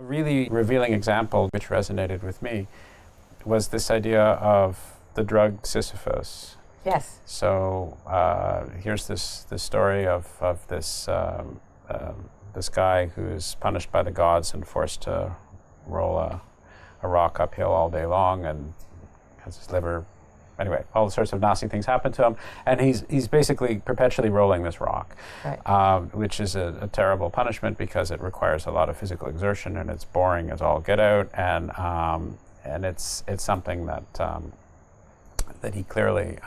really revealing example which resonated with me was this idea of the drug Sisyphus. Yes. So here's this story of this this guy who's punished by the gods and forced to roll a rock uphill all day long, and has his liver. Anyway, all sorts of nasty things happen to him, and he's basically perpetually rolling this rock, right. Which is a terrible punishment because it requires a lot of physical exertion, and it's boring as all get out, and it's something that that he clearly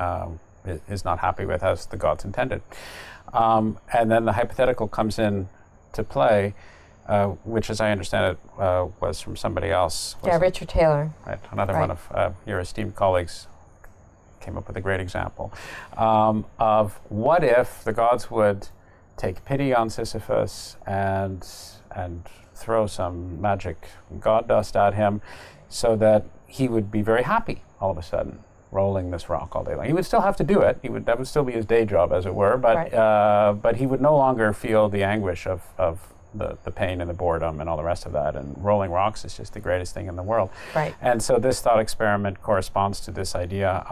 is not happy with, as the gods intended. And then the hypothetical comes in to play, which, as I understand it, was from somebody else. Yeah, Richard Taylor. Right, another one of your esteemed colleagues came up with a great example of what if the gods would take pity on Sisyphus and throw some magic god dust at him, so that he would be very happy all of a sudden, rolling this rock all day long. He would still have to do it. That would still be his day job, as it were. But but he would no longer feel the anguish of the pain and the boredom and all the rest of that. And rolling rocks is just the greatest thing in the world. Right. And so this thought experiment corresponds to this idea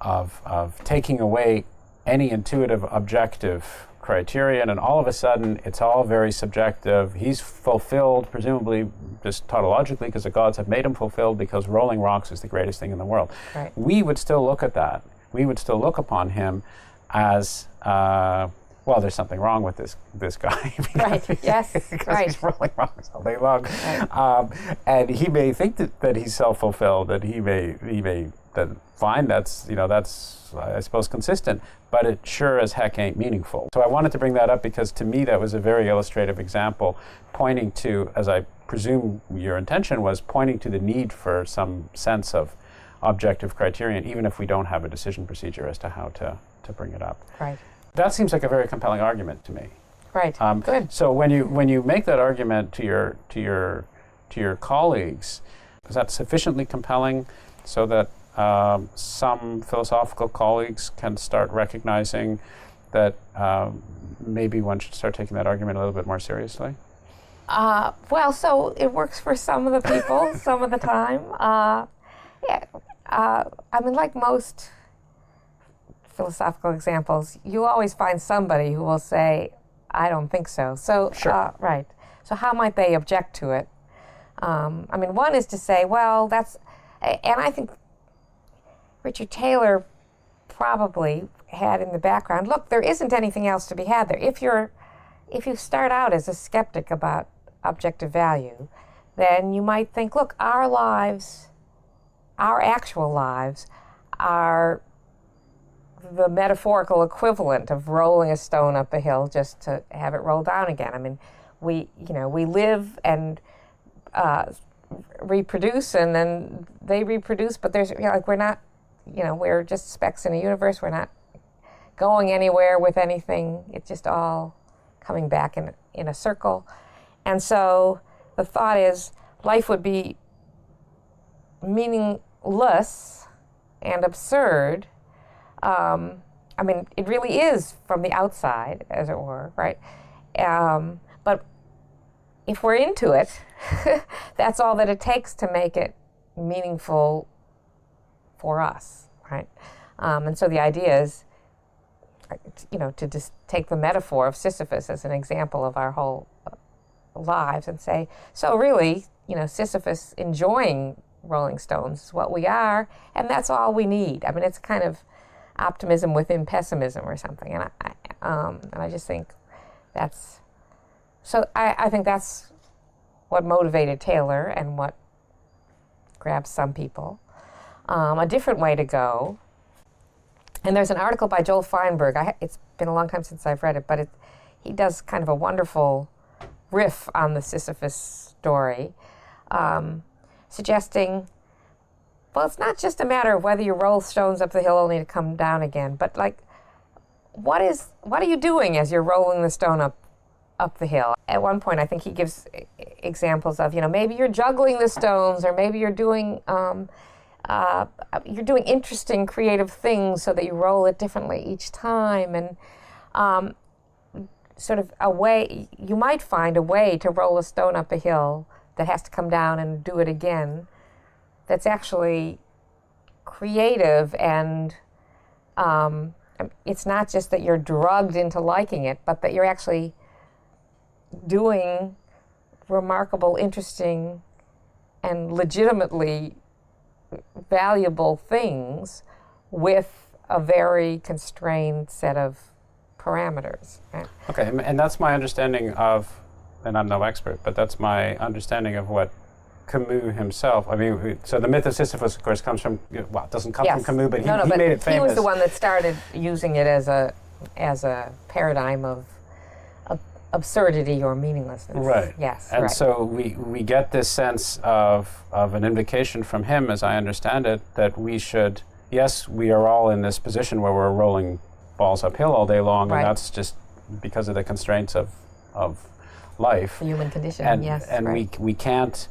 of taking away any intuitive, objective criterion, and all of a sudden it's all very subjective. He's fulfilled, presumably just tautologically, because the gods have made him fulfilled, because rolling rocks is the greatest thing in the world. Right. We would still look at that. We would still look upon him as well, there's something wrong with this guy. Right. Yes. Because right. he's rolling rocks all day long. Right. And he may think that he's self-fulfilled, that he may then find that's I suppose consistent, but it sure as heck ain't meaningful. So I wanted to bring that up because to me that was a very illustrative example, pointing to, as I presume your intention was, pointing to the need for some sense of objective criterion, even if we don't have a decision procedure as to how to bring it up. Right. That seems like a very compelling argument to me. Right. Good. So when you make that argument to your colleagues, is that sufficiently compelling so that some philosophical colleagues can start recognizing that maybe one should start taking that argument a little bit more seriously? Well, so it works for some of the people, some of the time. I mean, like most philosophical examples, you always find somebody who will say, I don't think so. So, sure. Right. So how might they object to it? I mean, one is to say, well, that's, and I think Richard Taylor probably had in the background, look, there isn't anything else to be had there. If you start out as a skeptic about objective value, then you might think, look, our lives, our actual lives, are the metaphorical equivalent of rolling a stone up a hill just to have it roll down again. I mean, we live and reproduce, and then they reproduce, but there's we're not, we're just specks in a universe. We're not going anywhere with anything. It's just all coming back in a circle. And so the thought is life would be meaningless and absurd. I mean, it really is from the outside, as it were, right? But if we're into it, that's all that it takes to make it meaningful for us, right? And so the idea is, to just take the metaphor of Sisyphus as an example of our whole lives and say, so really, Sisyphus enjoying rolling stones is what we are, and that's all we need. I mean, it's kind of optimism within pessimism or something, and I just think that's, so I think that's what motivated Taylor and what grabs some people. A different way to go, and there's an article by Joel Feinberg. It's been a long time since I've read it, but he does kind of a wonderful riff on the Sisyphus story, suggesting, well, it's not just a matter of whether you roll stones up the hill only to come down again, but what are you doing as you're rolling the stone up the hill? At one point, I think he gives examples of, maybe you're juggling the stones, or maybe you're doing interesting, creative things so that you roll it differently each time, and sort of you might find a way to roll a stone up a hill that has to come down and do it again, that's actually creative, and it's not just that you're drugged into liking it, but that you're actually doing remarkable, interesting, and legitimately valuable things with a very constrained set of parameters. Right? Okay, and that's my understanding of, and I'm no expert, but that's my understanding of what Camus himself, I mean, so the myth of Sisyphus, of course, comes from, well, it doesn't come from Camus, but he made it famous. He was the one that started using it as a paradigm of absurdity or meaninglessness. Right. Yes. And right. so we get this sense of an invitation from him, as I understand it, that we should, yes, we are all in this position where we're rolling balls uphill all day long, right. and that's just because of the constraints of life. The human condition, and, yes. And right. we can't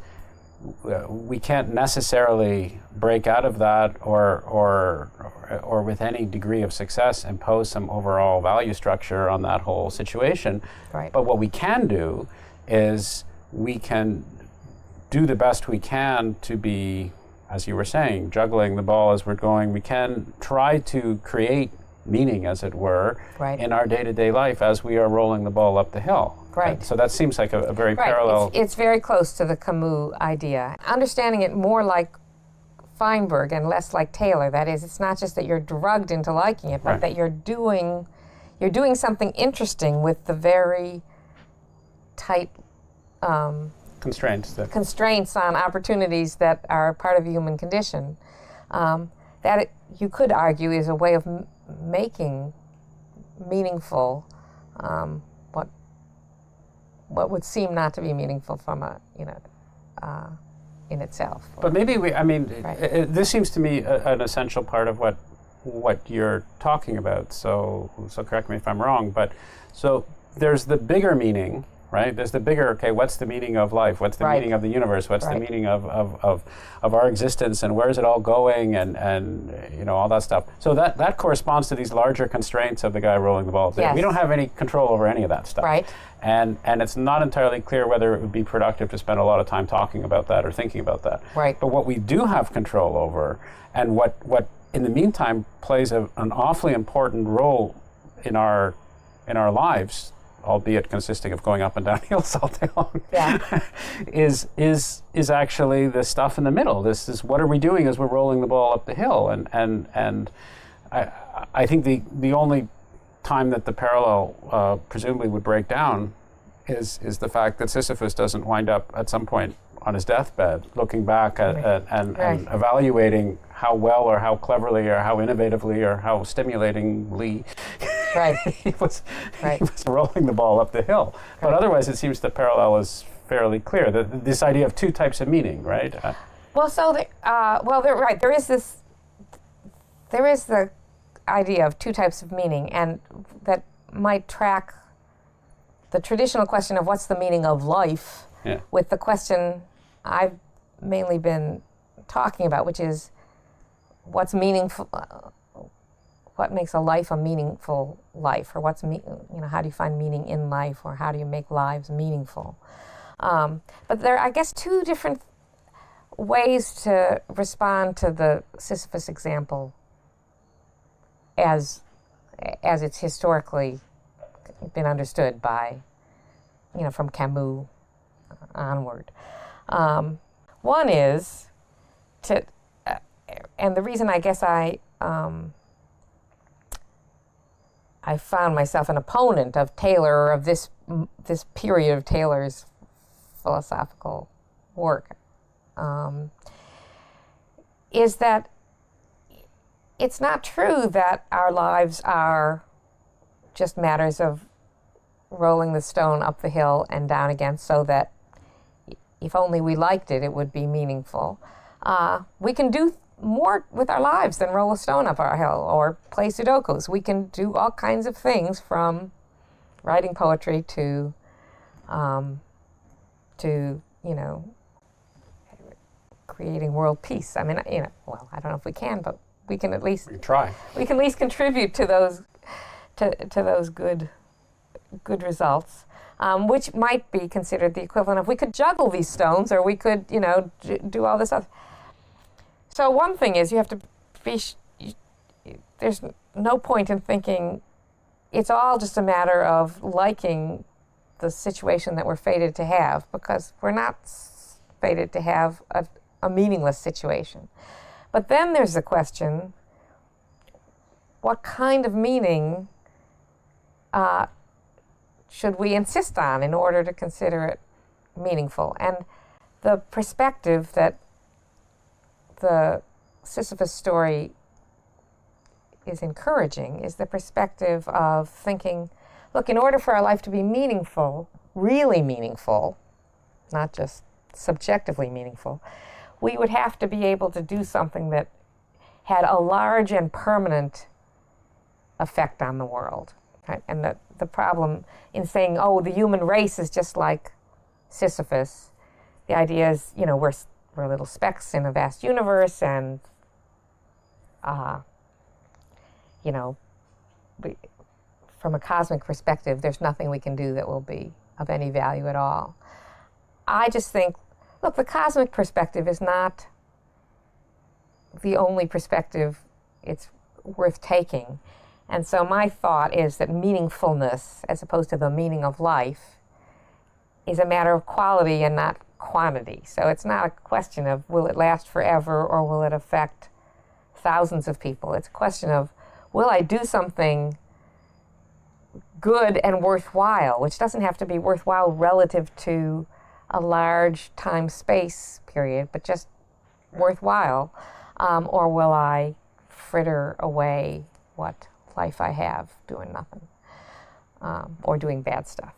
necessarily break out of that or with any degree of success impose some overall value structure on that whole situation. Right. But what we can do is we can do the best we can to be, as you were saying, juggling the ball as we're going. We can try to create meaning, as it were, right. in our day-to-day life as we are rolling the ball up the hill. Right. So that seems like a very right. parallel. It's very close to the Camus idea. Understanding it more like Feinberg and less like Taylor. That is, it's not just that you're drugged into liking it, but right. that you're doing something interesting with the very tight constraints on opportunities that are part of the human condition. You could argue is a way of making meaningful what would seem not to be meaningful from in itself. But maybe right. This seems to me an essential part of what you're talking about. So correct me if I'm wrong. But so there's the bigger meaning, right? There's the bigger. Okay, what's the meaning of life? What's the right. meaning of the universe? What's right. the meaning of our existence? And where is it all going? And all that stuff. So that corresponds to these larger constraints of the guy rolling the ball. Yes. We don't have any control over any of that stuff. Right. And it's not entirely clear whether it would be productive to spend a lot of time talking about that or thinking about that. Right. But what we do have control over, and what in the meantime plays an awfully important role in our lives, albeit consisting of going up and down hills all day long, yeah. is actually the stuff in the middle. This is what are we doing as we're rolling the ball up the hill, and I think the only time that the parallel presumably would break down is the fact that Sisyphus doesn't wind up at some point on his deathbed looking back at and evaluating how well or how cleverly or how innovatively or how stimulatingly right. he was rolling the ball up the hill. Right. But otherwise it seems the parallel is fairly clear. This idea of two types of meaning, right? They're right. There is the idea of two types of meaning, and that might track the traditional question of what's the meaning of life with the question I've mainly been talking about, which is what's meaningful, what makes a life a meaningful life, or how do you find meaning in life, or how do you make lives meaningful? But there are, I guess, two different ways to respond to the Sisyphus example as it's historically been understood by, from Camus onward. One is to, and the reason I guess I found myself an opponent of Taylor, or of this period of Taylor's philosophical work, is that it's not true that our lives are just matters of rolling the stone up the hill and down again, so that if only we liked it, it would be meaningful. We can do more with our lives than roll a stone up our hill or play Sudokus. We can do all kinds of things, from writing poetry to creating world peace. I mean, I don't know if we can, but we can at least try. We can at least contribute to those good results. which might be considered the equivalent of we could juggle these stones, or we could, do all this other. So one thing is you have to be. There's no point in thinking it's all just a matter of liking the situation that we're fated to have, because we're not fated to have a meaningless situation. But then there's the question, what kind of meaning should we insist on in order to consider it meaningful? And the perspective that the Sisyphus story is encouraging is the perspective of thinking, look, in order for our life to be meaningful, really meaningful, not just subjectively meaningful, we would have to be able to do something that had a large and permanent effect on the world. Right? And the problem in saying, oh, the human race is just like Sisyphus, the idea is, we're little specks in a vast universe, and from a cosmic perspective, there's nothing we can do that will be of any value at all. I just think, look, the cosmic perspective is not the only perspective it's worth taking. And so my thought is that meaningfulness, as opposed to the meaning of life, is a matter of quality and not quantity. So it's not a question of will it last forever or will it affect thousands of people. It's a question of, will I do something good and worthwhile, which doesn't have to be worthwhile relative to a large time-space period, but just worthwhile, or will I fritter away what life I have doing nothing, or doing bad stuff.